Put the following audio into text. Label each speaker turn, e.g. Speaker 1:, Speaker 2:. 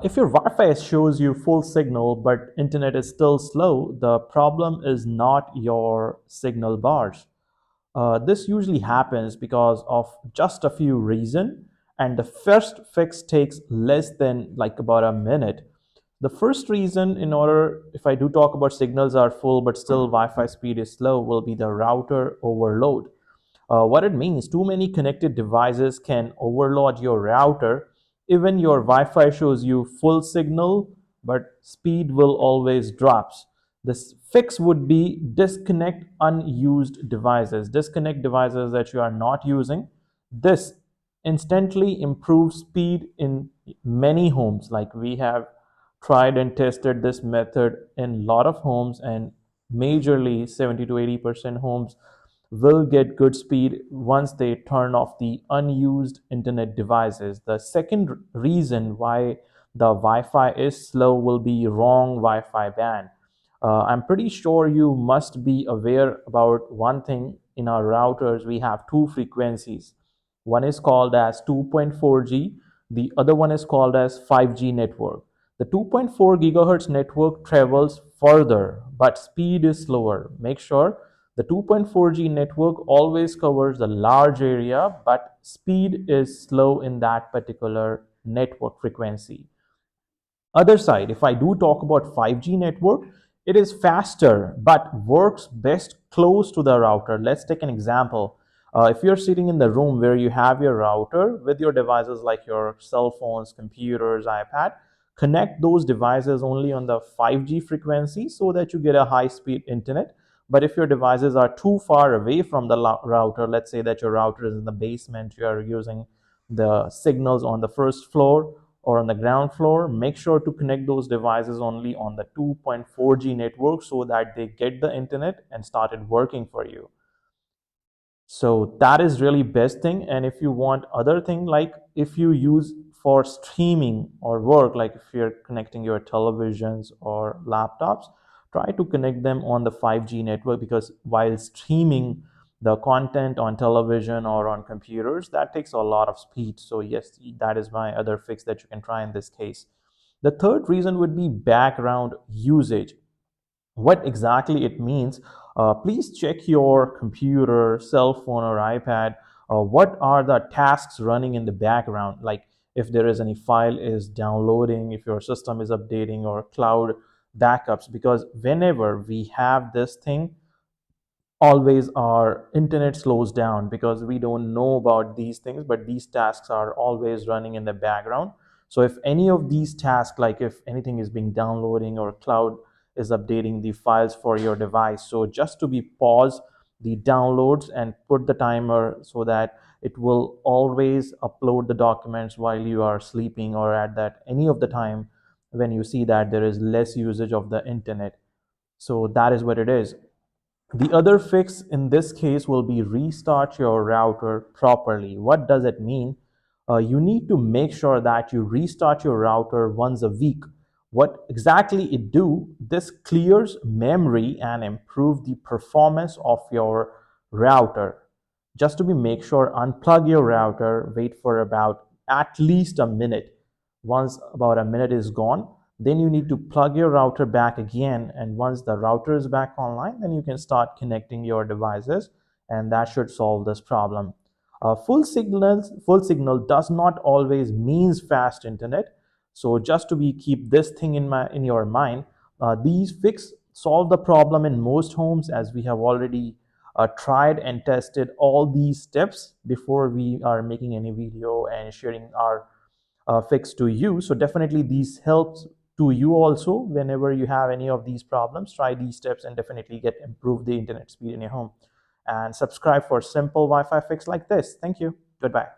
Speaker 1: If your Wi-Fi shows you full signal but internet is still slow, the problem is not your signal bars. This usually happens because of just a few reasons, and the first fix takes less than like about a minute. The first reason, in order, if I do talk about signals are full but still Wi-Fi speed is slow, will be the router overload. What it means, too many connected devices can overload your router. Even your Wi-Fi shows you full signal, but speed will always drops. This fix would be disconnect unused devices. Disconnect devices that you are not using. This instantly improves speed in many homes. Like we have tried and tested this method in a lot of homes, and majorly 70 to 80% homes will get good speed once they turn off the unused internet devices. The second reason why the Wi-Fi is slow will be wrong Wi-Fi band. I'm pretty sure you must be aware about one thing. In our routers we have two frequencies. One is called as 2.4G, the other one is called as 5G network. The 2.4 gigahertz network travels further, but speed is slower. Make sure the 2.4G network always covers a large area, but speed is slow in that particular network frequency. Other side, if I do talk about 5G network, it is faster but works best close to the router. Let's take an example. If you're sitting in the room where you have your router with your devices like your cell phones, computers, iPad, connect those devices only on the 5G frequency so that you get a high speed internet. But if your devices are too far away from the router, let's say that your router is in the basement, you are using the signals on the first floor or on the ground floor, make sure to connect those devices only on the 2.4G network so that they get the internet and started working for you. So that is really best thing. And if you want other thing, like if you use for streaming or work, like if you're connecting your televisions or laptops, try to connect them on the 5G network, because while streaming the content on television or on computers, that takes a lot of speed. So yes, that is my other fix that you can try in this case. The third reason would be background usage. What exactly it means, please check your computer, cell phone, or iPad. What are the tasks running in the background? Like if there is any file is downloading, if your system is updating, or cloud backups. Because whenever we have this thing, always our internet slows down because we don't know about these things, but these tasks are always running in the background. So if any of these tasks, like if anything is being downloading or cloud is updating the files for your device, so just to be pause the downloads and put the timer so that it will always upload the documents while you are sleeping or at that any of the time when you see that there is less usage of the internet. So that is what it is. The other fix in this case will be restart your router properly. What does it mean? You need to make sure that you restart your router once a week. What exactly it do? This clears memory and improve the performance of your router. Just to be make sure, unplug your router, wait for about at least a minute. Once about a minute is gone, then you need to plug your router back again, and once the router is back online, then you can start connecting your devices, and that should solve this problem. Full signal does not always means fast internet. So just to be keep this thing in your mind, these fix solve the problem in most homes, as we have already tried and tested all these steps before we are making any video and sharing our fix to you. So definitely these helps to you also. Whenever you have any of these problems, try these steps and definitely get improve the internet speed in your home. And subscribe for simple Wi-Fi fix like this. Thank you. Goodbye.